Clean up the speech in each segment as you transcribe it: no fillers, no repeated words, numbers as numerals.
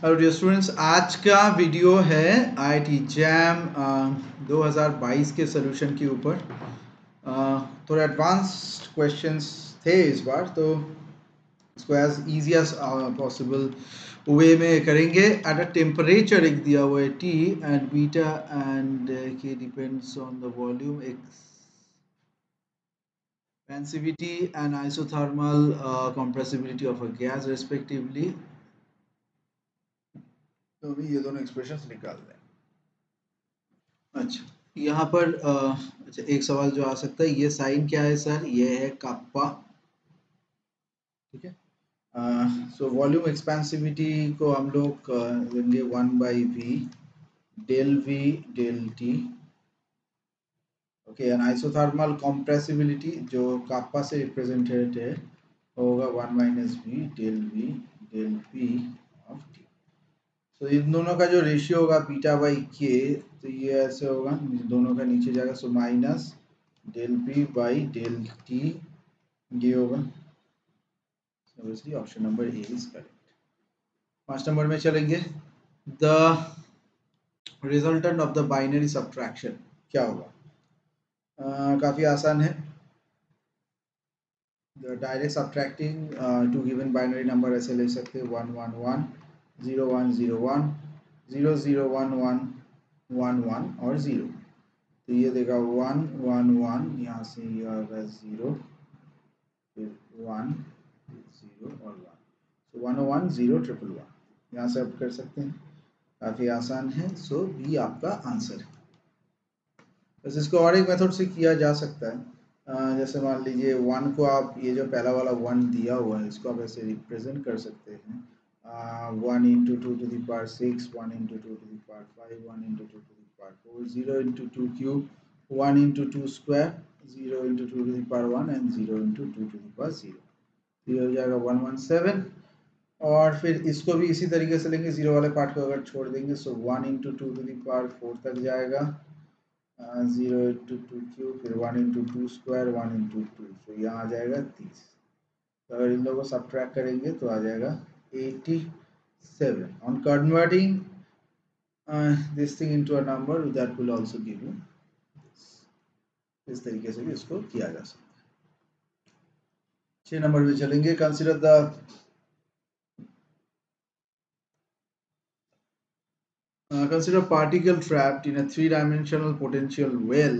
Hello dear students, आज का video है आईआईटी जैम 2022 के सोल्यूशन के ऊपर। थोड़े एडवांस्ड क्वेश्चंस थे इस बार, तो इसको as easy as possible way में करेंगे। एट अ टेम्परेचर एक दिया हुआ है T and beta and K depends on the volume expansivity and isothermal compressibility of a gas respectively। तो अभी ये दोनों एक्सप्रेशंस निकाल दें। अच्छा, यहाँ पर अच्छा एक सवाल जो आ सकता है, ये साइन क्या है सर? ये है काप्पा। ठीक है, सो वॉल्यूम एक्सपेंसिविटी को हम लोग लेंगे 1/v del V del T. Okay, and isothermal compressibility जो काप्पा से रिप्रेजेंटेड है होगा 1 - v del P of T. तो इन दोनों का जो रेशियो होगा बीटा बाई के, तो ये ऐसे होगा, दोनों का नीचे जाएगा, so minus del P by del T ये होगा। Option number A is correct. 5 नंबर में चलेंगे। The resultant of the binary subtraction क्या होगा? काफ़ी आसान है। The direct subtracting two given binary number ऐसे ले सकते हैं 1 1 1 0 1 0 1 0 0 1 1 1 1 और 0। तो ये देगा 1 1 1, यहाँ से ये आएगा 0, फिर 1 0 और 1, सो 1 1 0 1 1 1। यहाँ से आप कर सकते हैं, काफ़ी आसान है। सो बी आपका आंसर है। बस इसको और एक मेथड से किया जा सकता है। जैसे मान लीजिए 1 को आप, ये जो पहला वाला 1 दिया हुआ है, इसको आप ऐसे रिप्रेजेंट कर सकते हैं 1 × 2 to the power 6, 1 × 2 to the power 5, 1 × 2 to the power 4, 0 × 2 cube, 1 × 2 square, 0 × 2 to the power 1 and 0 × 2 to the power 0। ये हो जाएगा 117। और फिर इसको भी इसी तरीके से लेंगे, 0 वाले पार्ट को अगर छोड़ देंगे, सो 1 × 2 to the power 4 तक जाएगा, 0 × 2 क्यूब, फिर 1 × 2 स्क्वायर, 1 × 2, तो यहाँ आ जाएगा 30। तो अगर इन लोगों को सब्ट्रैक्ट करेंगे तो आ जाएगा 87। On converting this thing into a number that will also give you this. इस तरीके से भी इसको किया जा सकता है। 6 नंबर पे चलेंगे। Consider the consider particle trapped in a 3-dimensional potential well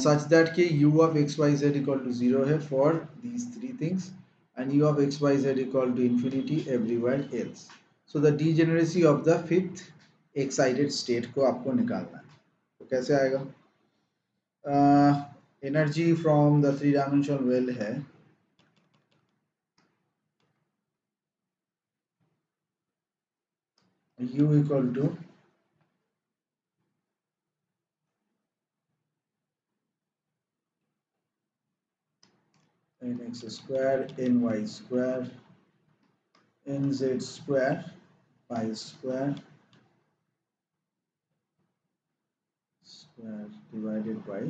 such that k u of xyz equal to 0 है for these three things and u of xyz equal to infinity everywhere else। So the degeneracy of the fifth excited state को आपको निकालना है। तो कैसे आएगा? Energy from the 3-dimensional well है u equal to nx square ny square nz square pi square divided by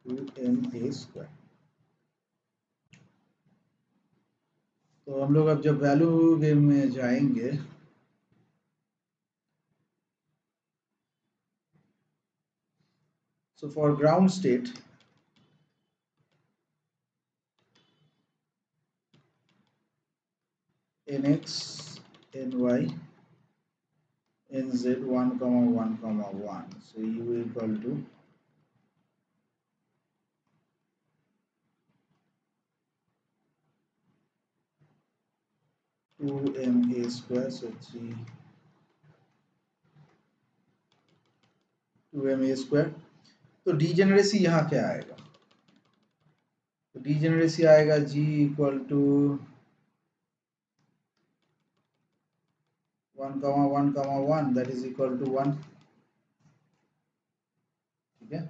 2ma square। तो हम लोग अब जब वैल्यू गेम में जाएंगे, so for ground state nx ny nz 1, 1, 1, so u equal to two ma square, so 2ma square। तो degeneracy यहाँ क्या आएगा? तो डीजेनरेसी आएगा g equal to 1, 1, 1 that is equal to 1। ठीक है,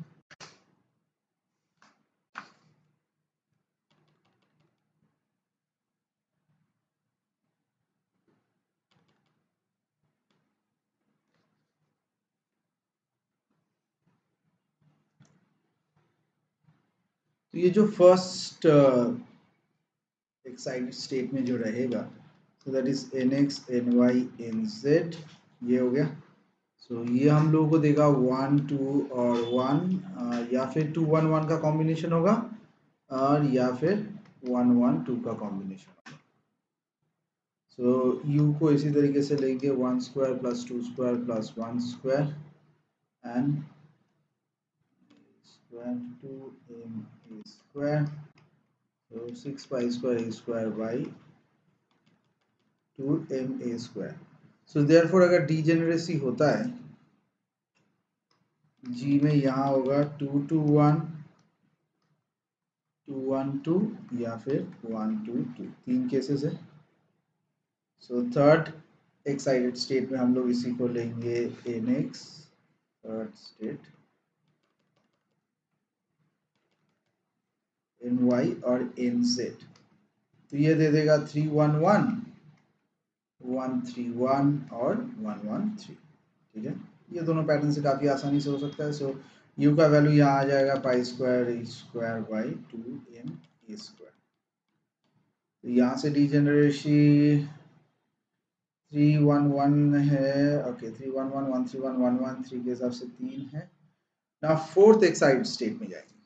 तो ये जो फर्स्ट एक्साइटेड स्टेट में जो रहेगा, so that is N X N Y N Z, ये हो गया। सो ये हम लोगों को देगा 1 2 और 1, या फिर 2 1 1 का कॉम्बिनेशन होगा, और या फिर 1 1 2 का कॉम्बिनेशन होगा। सो यू को इसी तरीके से लेंगे 1 square plus 2 square plus 1 square and square 2m a square, so 6 pi square a square by 2m a square. So therefore अगर डीजेनरेसी होता है जी में, यहाँ होगा 2 2 1 2 1 2 या फिर 1 2 2, तीन केसेस है। सो थर्ड एक्साइटेड स्टेट में हम लोग इसी को लेंगे N X, third state N Y और एन जेड। तो ये दे देगा 3 1 1 1 3 1 और 1 1 3, ठीक है। ये दोनों पैटर्न से काफ़ी आसानी से हो सकता है। सो यू का वैल्यू यहाँ आ जाएगा pi square A square by 2m a square. तो यहाँ से डीजेनरेसी 3 1 1 है, ओके 3 1 1 1 3 1 1 1 3 के हिसाब से 3 है ना। फोर्थ एक्साइटेड स्टेट में जाएंगे।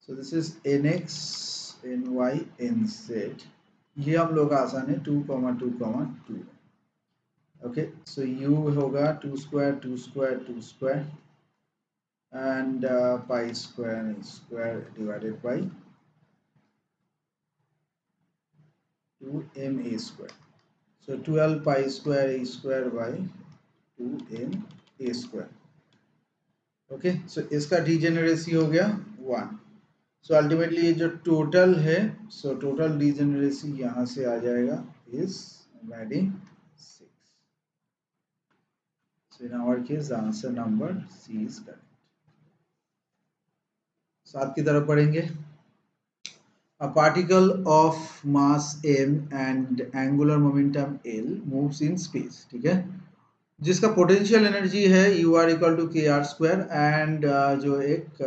So this is N X N Y N Z, ये हम लोग का आसान है 2 2 2, ओके। सो यू होगा 2 square 2 square 2 square and pi square divided by 2m a square. So 12 pi square a square by 2m a square. Okay, so इसका degeneracy हो गया 1। सो अल्टीमेटली ये जो टोटल है, सो टोटल डीजेनरेसी यहाँ से आ जाएगा is adding 6। So in our case the answer number C is correct. सात की तरफ पढ़ेंगे। A particle of mass m and angular momentum l moves in space, ठीक है, जिसका पोटेंशियल एनर्जी है यू आर इक्वल टू के आर स्क्वायर एंड जो एक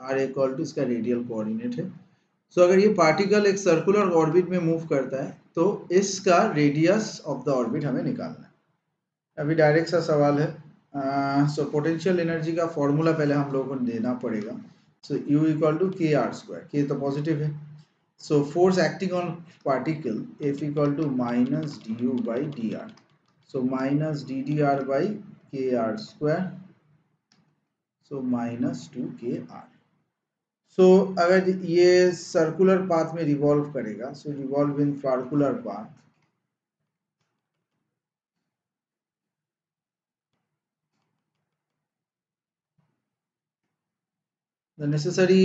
आर इक्वल टू इसका रेडियल कोऑर्डिनेट है। सो अगर ये पार्टिकल एक सर्कुलर ऑर्बिट में मूव करता है तो इसका रेडियस ऑफ द ऑर्बिट हमें निकालना है। अभी डायरेक्ट सा सवाल है। सो पोटेंशियल एनर्जी का फॉर्मूला पहले हम लोगों को देना पड़ेगा। सो यू इक्वल टू के आर स्क्वायर, के तो पॉजिटिव है। So force acting on particle F equal to minus du by dr. So minus ddr by kr square. So minus 2kr. So अगर ये सर्कुलर पाथ में revolve करेगा, so revolve in circular path. The necessary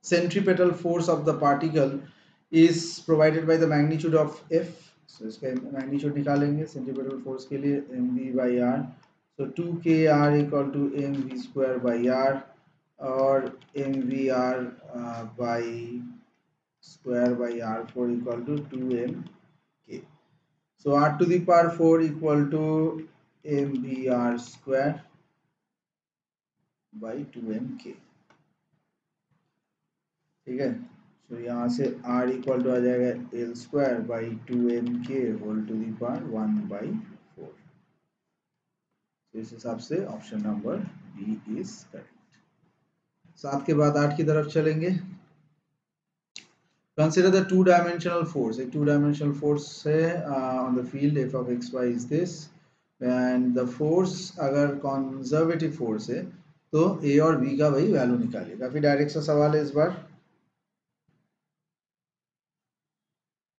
centripetal force of the particle is provided by the magnitude of F. So इसका magnitude निकालेंगे centripetal force के लिए mv by r. So 2kr equal to mv square by r और mvr by square by r4 equal to 2mk. So r to the power 4 equal to mvr square by 2mk, ठीक है। तो यहाँ से r equal to आ जाएगा L square by 2mk whole to the power 1/4। इस हिसाब से option number B is correct. 7 के बाद 8 की तरफ चलेंगे। Consider the two dimensional force, एक टू डायमेंशनल फोर्स है on the field F of X Y is this and the force अगर कंजर्वेटिव फोर्स है तो ए और बी का वही वैल्यू निकालिए। काफी डायरेक्ट सा सवाल है इस बार।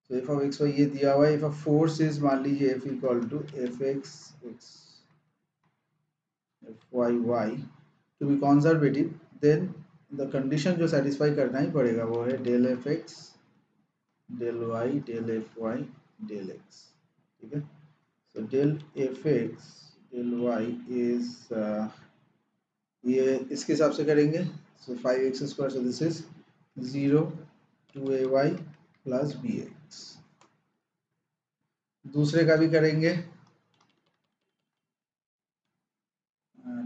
तो एफ ऑफ एक्स वाई ये दिया हुआ है। इफ अ फोर्स इज, मान लीजिए F equal to F X X F Y Y to be conservative, then the condition जो सेटिस्फाई करना ही पड़ेगा वो है del F X del Y del F Y del X, ठीक है। So del F X del Y is ये इसके हिसाब से करेंगे। So 5x square, so this is 0 2ay plus B X. दूसरे का भी करेंगे।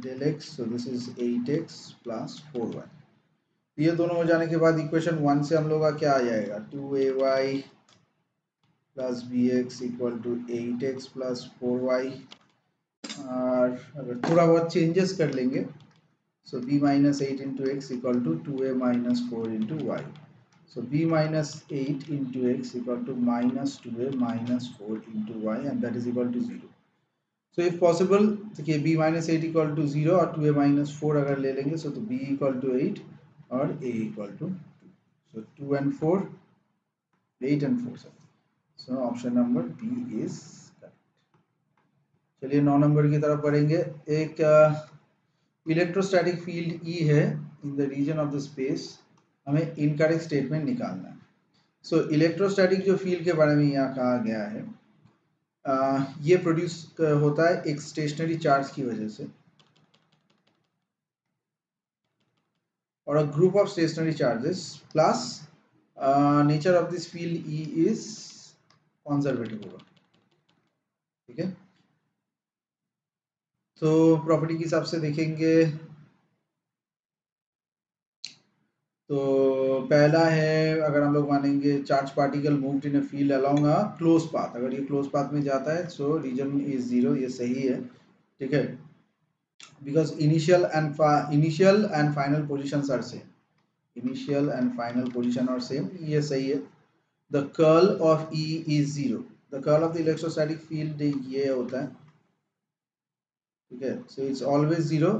del x, so this is 8x plus 4y. ये दोनों हो जाने के बाद इक्वेशन 1 से हम लोग का क्या आ जाएगा, 2ay plus bx equal to 8x plus 4y. और अगर थोड़ा बहुत चेंजेस कर लेंगे, so b minus 8 into x equal to 2a minus 4 into y. So b minus 8 into x equal to minus 2a minus 4 into y, and that is equal to 0. So if possible, देखिए b minus 8 equal to 0 और 2a minus 4 अगर ले लेंगे, so तो b equal to 8 और a equal to 2. So 2 and 4, 8 and 4. So option number B is correct. चलिए 9 number की तरफ बढ़ेंगे. एक इलेक्ट्रोस्टैटिक फील्ड E है in the region of the space. हमें इनकरेक्ट स्टेटमेंट निकालना है. सो इलेक्ट्रोस्टैटिक जो फील्ड के बारे में यहाँ कहा गया है, ये प्रोड्यूस होता है एक स्टेशनरी चार्ज की वजह से, और a group of stationary charges plus nature of this field E is conservative होगा. ठीक है, तो प्रॉपर्टी के हिसाब से देखेंगे तो पहला है, अगर हम लोग मानेंगे charge particle moved in a field along a close path, अगर ये क्लोज पाथ में जाता है सो रीजन इज 0, ये सही है. ठीक है, because initial and final positions are same, initial and final position are same, ये सही है. The curl of E is 0, the curl of the electrostatic field ये होता है. ठीक है, so it's always 0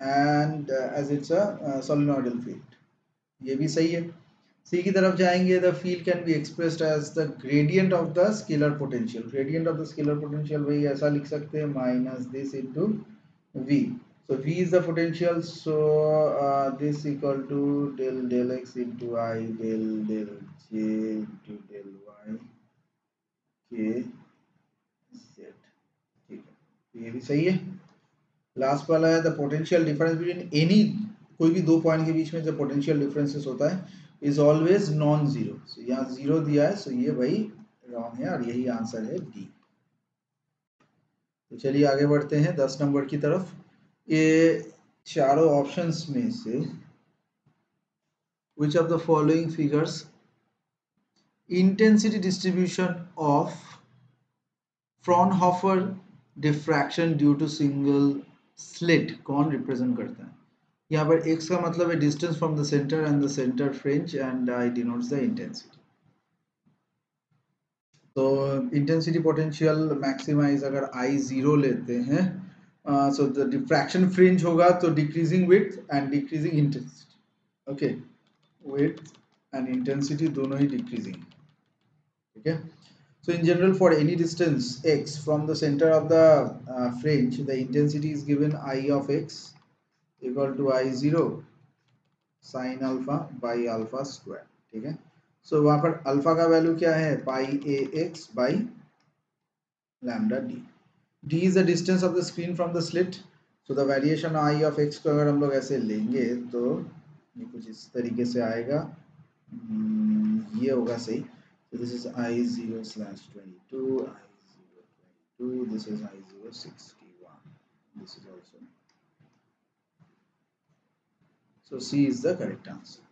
and as it's a solenoidal field, ये भी सही है. सी की तरफ जाएंगे, the field can be expressed as the gradient of the scalar potential. Gradient of the scalar potential वही ऐसा लिख सकते हैं, minus this into v. So v is the potential, so this equal to del x into I del j into del y k z. ठीक है, ये भी सही है. लास्ट वाला है, the potential difference between any, कोई भी दो पॉइंट के बीच में जो पोटेंशियल डिफरेंसेस होता है इज ऑलवेज नॉन जीरो. सो यहाँ जीरो दिया है, सो ये वही रॉन्ग है और यही आंसर है डी. तो चलिए आगे बढ़ते हैं 10 नंबर की तरफ. ये चारों ऑप्शंस में से which of the following figures intensity distribution of Fraunhofer diffraction due to single slit कौन रिप्रेजेंट करता है. यहाँ पर x का मतलब है distance from the centre and the centre fringe and I denotes the intensity. तो इंटेंसिटी पोटेंशियल मैक्सिमाइज अगर I 0 लेते हैं, सो द डिफ्रैक्शन फ्रिंज होगा तो decreasing width and decreasing intensity. Okay, width and intensity दोनों ही डिक्रीजिंग. ठीक है, so in general for any distance x from the center of the fringe, the intensity is given I of x equal to I0 sin alpha by alpha square. ठीक है, so वहां पर alpha का value क्या है, pi A X by lambda D. d is the distance of the screen from the slit, so the variation I of x को अगर हम लोग ऐसे लेंगे तो ये कुछ इस तरीके से आएगा. ये होगा सही. So this is I0 slash 22, I0 22, this is I0 61, this is also. So C is the correct answer.